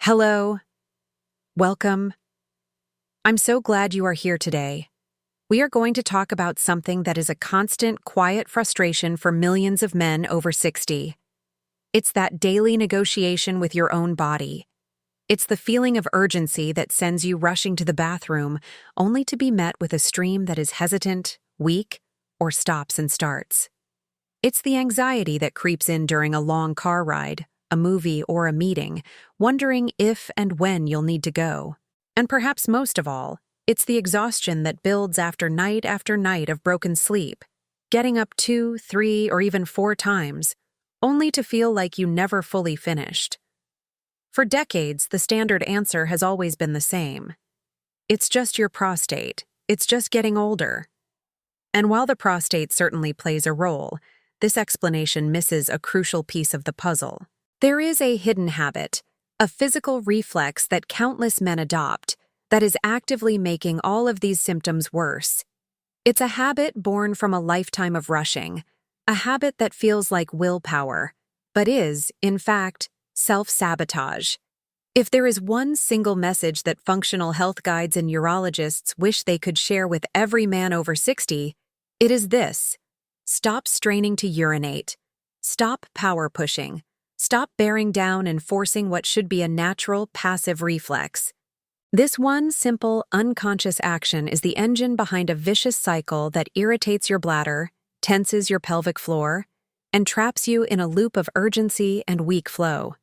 Hello, welcome. I'm so glad you are here today. We are going to talk about something that is a constant, quiet frustration for millions of men over 60. It's that daily negotiation with your own body. It's the feeling of urgency that sends you rushing to the bathroom, only to be met with a stream that is hesitant, weak, or stops and starts. It's the anxiety that creeps in during a long car ride, a movie, or a meeting, wondering if and when you'll need to go. And perhaps most of all, it's the exhaustion that builds after night of broken sleep, getting up 2, 3, or even 4 times, only to feel like you never fully finished. For decades, the standard answer has always been the same. It's just your prostate. It's just getting older. And while the prostate certainly plays a role, this explanation misses a crucial piece of the puzzle. There is a hidden habit, a physical reflex that countless men adopt, that is actively making all of these symptoms worse. It's a habit born from a lifetime of rushing, a habit that feels like willpower, but is, in fact, self-sabotage. If there is one single message that functional health guides and urologists wish they could share with every man over 60, it is this: stop straining to urinate. Stop power pushing. Stop bearing down and forcing what should be a natural, passive reflex. This one simple, unconscious action is the engine behind a vicious cycle that irritates your bladder, tenses your pelvic floor, and traps you in a loop of urgency and weak flow.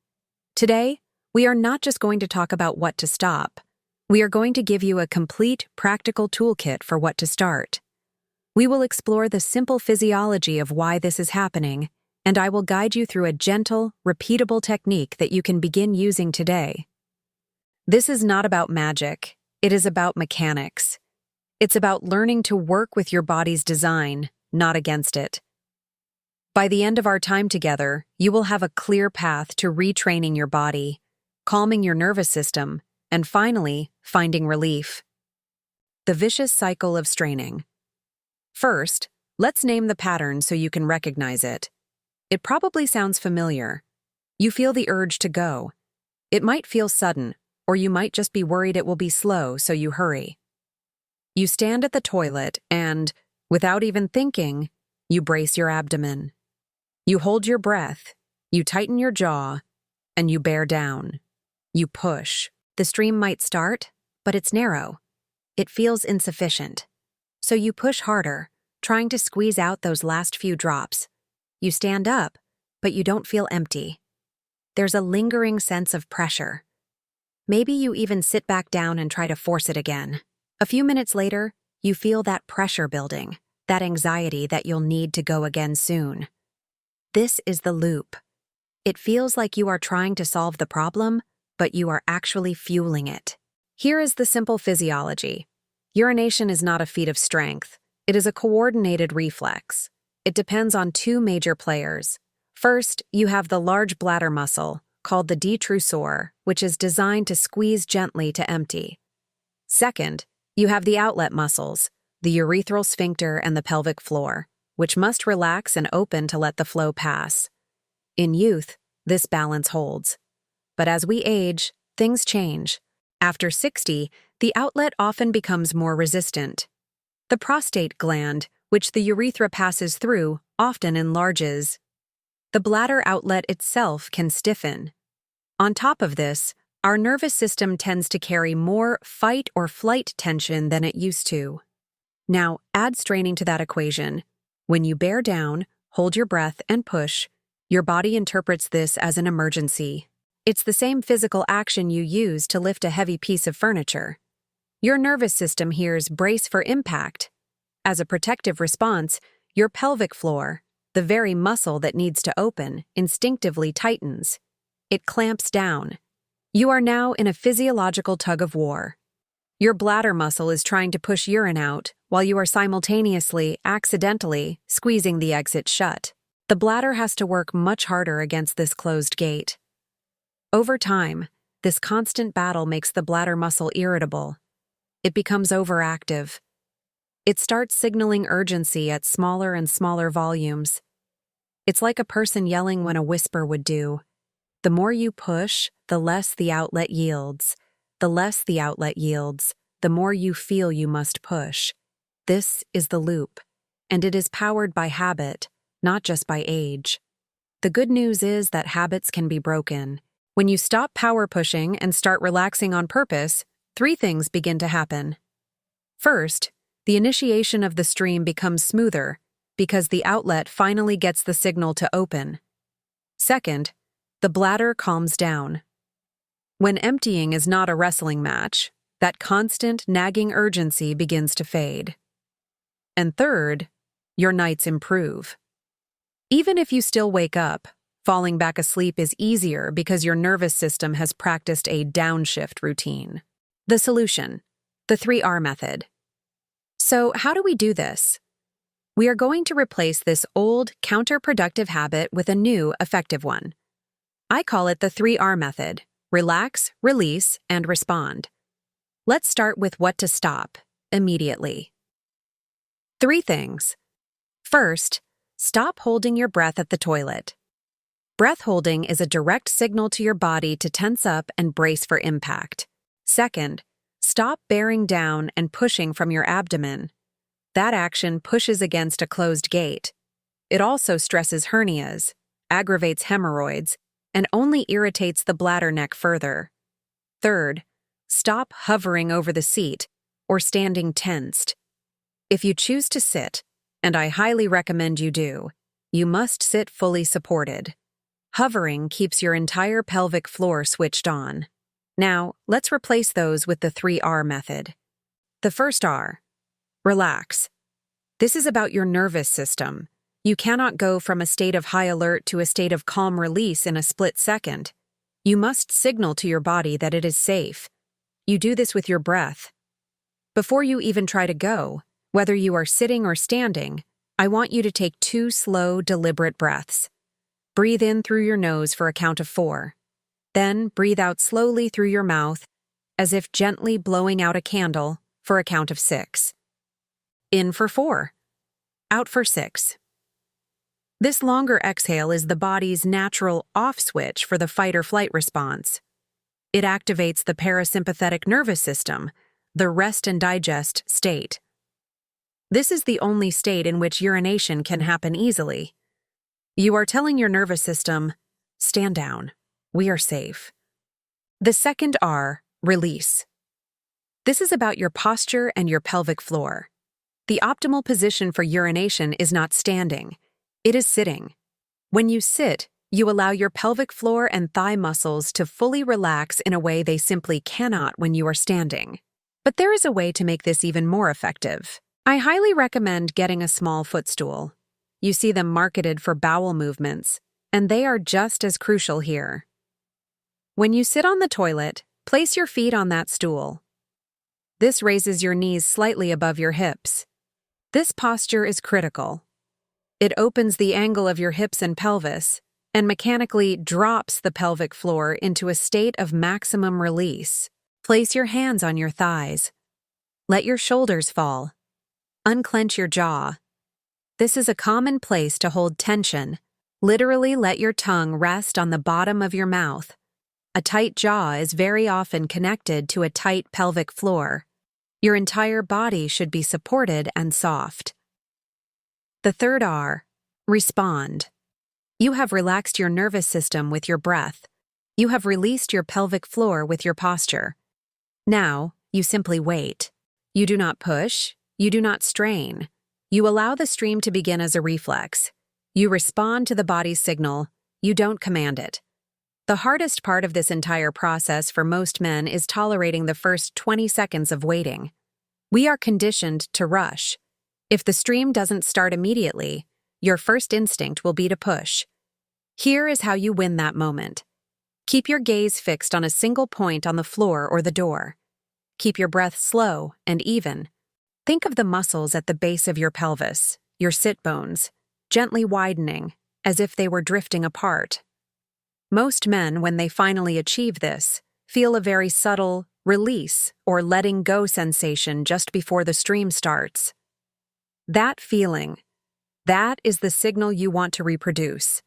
Today, we are not just going to talk about what to stop. We are going to give you a complete, practical toolkit for what to start. We will explore the simple physiology of why this is happening, and I will guide you through a gentle, repeatable technique that you can begin using today. This is not about magic. It is about mechanics. It's about learning to work with your body's design, not against it. By the end of our time together, you will have a clear path to retraining your body, calming your nervous system, and finally, finding relief. The vicious cycle of straining. First, let's name the pattern so you can recognize it. It probably sounds familiar. You feel the urge to go. It might feel sudden, or you might just be worried it will be slow, so you hurry. You stand at the toilet and, without even thinking, you brace your abdomen. You hold your breath, you tighten your jaw, and you bear down. You push. The stream might start, but it's narrow. It feels insufficient. So you push harder, trying to squeeze out those last few drops. You stand up, but you don't feel empty. There's a lingering sense of pressure. Maybe you even sit back down and try to force it again. A few minutes later, you feel that pressure building, that anxiety that you'll need to go again soon. This is the loop. It feels like you are trying to solve the problem, but you are actually fueling it. Here is the simple physiology. Urination is not a feat of strength. It is a coordinated reflex. It depends on 2 major players. First, you have the large bladder muscle, called the detrusor, which is designed to squeeze gently to empty. Second, you have the outlet muscles, the urethral sphincter and the pelvic floor, which must relax and open to let the flow pass. In youth, this balance holds. But as we age, things change. After 60, the outlet often becomes more resistant. The prostate gland, which the urethra passes through, often enlarges. The bladder outlet itself can stiffen. On top of this, our nervous system tends to carry more fight or flight tension than it used to. Now, add straining to that equation. When you bear down, hold your breath, and push, your body interprets this as an emergency. It's the same physical action you use to lift a heavy piece of furniture. Your nervous system hears brace for impact. As a protective response, your pelvic floor, the very muscle that needs to open, instinctively tightens. It clamps down. You are now in a physiological tug-of-war. Your bladder muscle is trying to push urine out while you are simultaneously, accidentally, squeezing the exit shut. The bladder has to work much harder against this closed gate. Over time, this constant battle makes the bladder muscle irritable. It becomes overactive. It starts signaling urgency at smaller and smaller volumes. It's like a person yelling when a whisper would do. The more you push, the less the outlet yields. The less the outlet yields, the more you feel you must push. This is the loop, and it is powered by habit, not just by age. The good news is that habits can be broken. When you stop power pushing and start relaxing on purpose, 3 things begin to happen. First, the initiation of the stream becomes smoother because the outlet finally gets the signal to open. Second, the bladder calms down. When emptying is not a wrestling match, that constant, nagging urgency begins to fade. And third, your nights improve. Even if you still wake up, falling back asleep is easier because your nervous system has practiced a downshift routine. The solution: the 3R method. So, how do we do this? We are going to replace this old, counterproductive habit with a new, effective one. I call it the 3R method: relax, release, and respond. Let's start with what to stop immediately. 3 things. First, stop holding your breath at the toilet. Breath holding is a direct signal to your body to tense up and brace for impact. Second, stop bearing down and pushing from your abdomen. That action pushes against a closed gate. It also stresses hernias, aggravates hemorrhoids, and only irritates the bladder neck further. Third, stop hovering over the seat or standing tensed. If you choose to sit, and I highly recommend you do, you must sit fully supported. Hovering keeps your entire pelvic floor switched on. Now, let's replace those with the 3R method. The first R: relax. This is about your nervous system. You cannot go from a state of high alert to a state of calm release in a split second. You must signal to your body that it is safe. You do this with your breath. Before you even try to go, whether you are sitting or standing, I want you to take 2 slow, deliberate breaths. Breathe in through your nose for a count of 4. Then breathe out slowly through your mouth, as if gently blowing out a candle, for a count of 6. In for 4. Out for 6. This longer exhale is the body's natural off switch for the fight-or-flight response. It activates the parasympathetic nervous system, the rest and digest state. This is the only state in which urination can happen easily. You are telling your nervous system, stand down, we are safe. The second R, release. This is about your posture and your pelvic floor. The optimal position for urination is not standing. It is sitting. When you sit, you allow your pelvic floor and thigh muscles to fully relax in a way they simply cannot when you are standing. But there is a way to make this even more effective. I highly recommend getting a small footstool. You see them marketed for bowel movements, and they are just as crucial here. When you sit on the toilet, place your feet on that stool. This raises your knees slightly above your hips. This posture is critical. It opens the angle of your hips and pelvis and mechanically drops the pelvic floor into a state of maximum release. Place your hands on your thighs. Let your shoulders fall. Unclench your jaw. This is a common place to hold tension. Literally let your tongue rest on the bottom of your mouth. A tight jaw is very often connected to a tight pelvic floor. Your entire body should be supported and soft. The third R, respond. You have relaxed your nervous system with your breath. You have released your pelvic floor with your posture. Now, you simply wait. You do not push. You do not strain. You allow the stream to begin as a reflex. You respond to the body's signal. You don't command it. The hardest part of this entire process for most men is tolerating the first 20 seconds of waiting. We are conditioned to rush. If the stream doesn't start immediately, your first instinct will be to push. Here is how you win that moment. Keep your gaze fixed on a single point on the floor or the door. Keep your breath slow and even. Think of the muscles at the base of your pelvis, your sit bones, gently widening, as if they were drifting apart. Most men, when they finally achieve this, feel a very subtle release or letting go sensation just before the stream starts. That feeling, that is the signal you want to reproduce.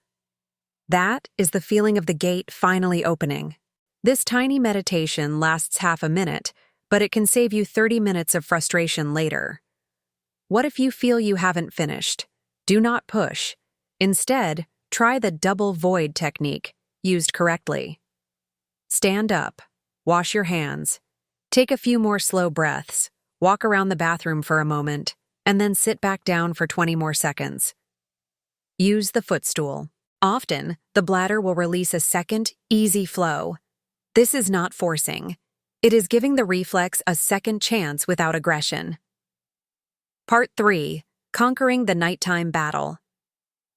That is the feeling of the gate finally opening. This tiny meditation lasts half a minute, but it can save you 30 minutes of frustration later. What if you feel you haven't finished? Do not push. Instead, try the double void technique, used correctly. Stand up, wash your hands, take a few more slow breaths, walk around the bathroom for a moment, and then sit back down for 20 more seconds. Use the footstool. Often, the bladder will release a second, easy flow. This is not forcing. It is giving the reflex a second chance without aggression. Part 3. Conquering the Nighttime Battle.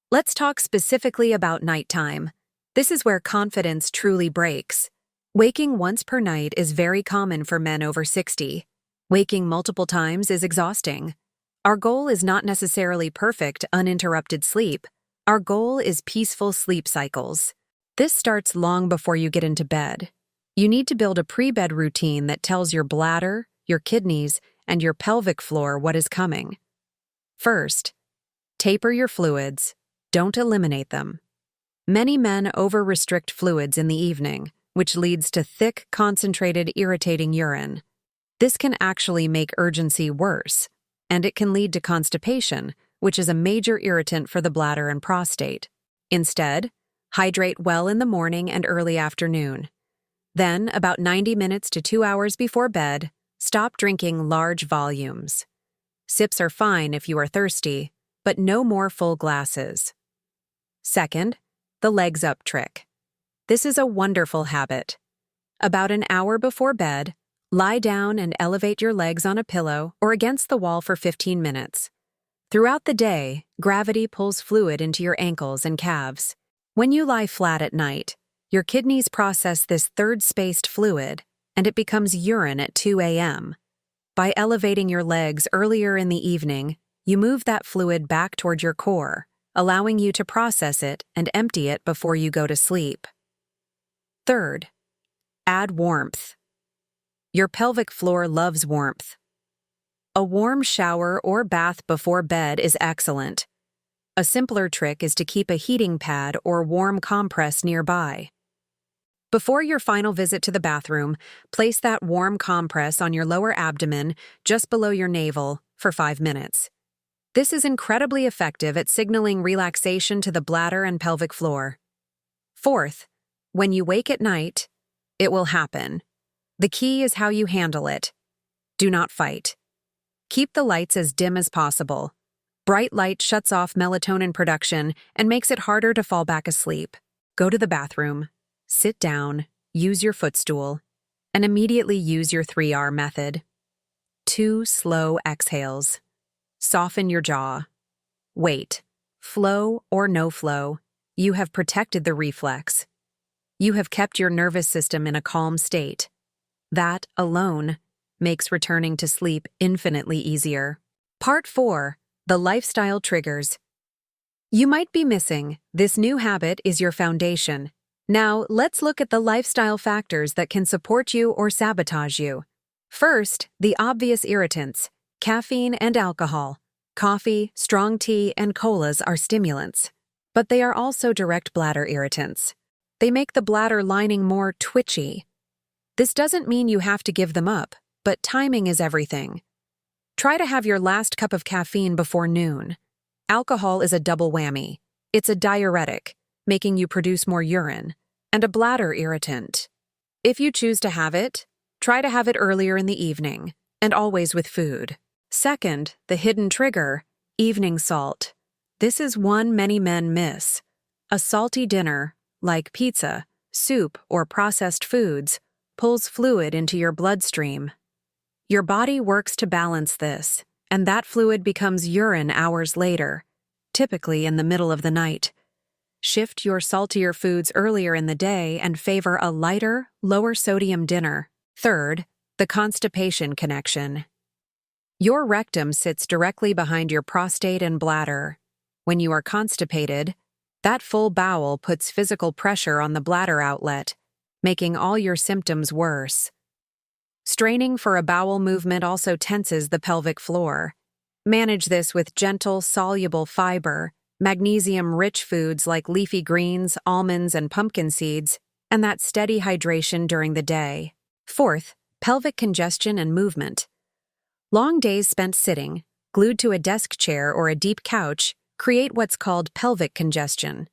Let's talk specifically about nighttime. This is where confidence truly breaks. Waking once per night is very common for men over 60. Waking multiple times is exhausting. Our goal is not necessarily perfect, uninterrupted sleep. Our goal is peaceful sleep cycles. This starts long before you get into bed. You need to build a pre-bed routine that tells your bladder, your kidneys, and your pelvic floor what is coming. First, taper your fluids. Don't eliminate them. Many men over-restrict fluids in the evening, which leads to thick, concentrated, irritating urine. This can actually make urgency worse, and it can lead to constipation, which is a major irritant for the bladder and prostate. Instead, hydrate well in the morning and early afternoon. Then, about 90 minutes to 2 hours before bed, stop drinking large volumes. Sips are fine if you are thirsty, but no more full glasses. Second, the legs up trick. This is a wonderful habit. About an hour before bed, lie down and elevate your legs on a pillow or against the wall for 15 minutes. Throughout the day, gravity pulls fluid into your ankles and calves. When you lie flat at night, your kidneys process this third-spaced fluid, and it becomes urine at 2 a.m. By elevating your legs earlier in the evening, you move that fluid back toward your core, allowing you to process it and empty it before you go to sleep. Third, add warmth. Your pelvic floor loves warmth. A warm shower or bath before bed is excellent. A simpler trick is to keep a heating pad or warm compress nearby. Before your final visit to the bathroom, place that warm compress on your lower abdomen just below your navel for 5 minutes. This is incredibly effective at signaling relaxation to the bladder and pelvic floor. Fourth, when you wake at night, it will happen. The key is how you handle it. Do not fight. Keep the lights as dim as possible. Bright light shuts off melatonin production and makes it harder to fall back asleep. Go to the bathroom, sit down, use your footstool, and immediately use your 3R method. 2 slow exhales. Soften your jaw. Wait. Flow or no flow, you have protected the reflex. You have kept your nervous system in a calm state. That, alone, makes returning to sleep infinitely easier. Part 4. The Lifestyle Triggers. You might be missing. This new habit is your foundation. Now, let's look at the lifestyle factors that can support you or sabotage you. First, the obvious irritants: caffeine and alcohol. Coffee, strong tea, and colas are stimulants. But they are also direct bladder irritants. They make the bladder lining more twitchy. This doesn't mean you have to give them up, but timing is everything. Try to have your last cup of caffeine before noon. Alcohol is a double whammy. It's a diuretic, making you produce more urine, and a bladder irritant. If you choose to have it, try to have it earlier in the evening, and always with food. Second, the hidden trigger: evening salt. This is one many men miss. A salty dinner, like pizza, soup, or processed foods, pulls fluid into your bloodstream. Your body works to balance this, and that fluid becomes urine hours later, typically in the middle of the night. Shift your saltier foods earlier in the day and favor a lighter, lower-sodium dinner. Third, the constipation connection. Your rectum sits directly behind your prostate and bladder. When you are constipated, that full bowel puts physical pressure on the bladder outlet, making all your symptoms worse. Straining for a bowel movement also tenses the pelvic floor. Manage this with gentle, soluble fiber, magnesium-rich foods like leafy greens, almonds, and pumpkin seeds, and that steady hydration during the day. Fourth, pelvic congestion and movement. Long days spent sitting, glued to a desk chair or a deep couch, create what's called pelvic congestion.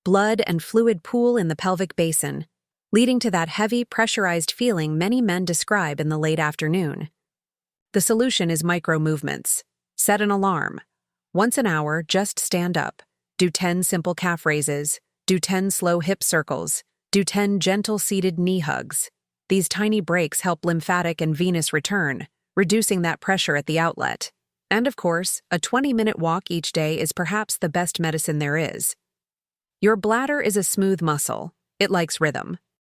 Blood and fluid pool in the pelvic basin, leading to that heavy, pressurized feeling many men describe in the late afternoon. The solution is micro-movements. Set an alarm. Once an hour, just stand up. Do 10 simple calf raises. Do 10 slow hip circles. Do 10 gentle seated knee hugs. These tiny breaks help lymphatic and venous return, reducing that pressure at the outlet. And of course, a 20-minute walk each day is perhaps the best medicine there is. Your bladder is a smooth muscle. It likes rhythm.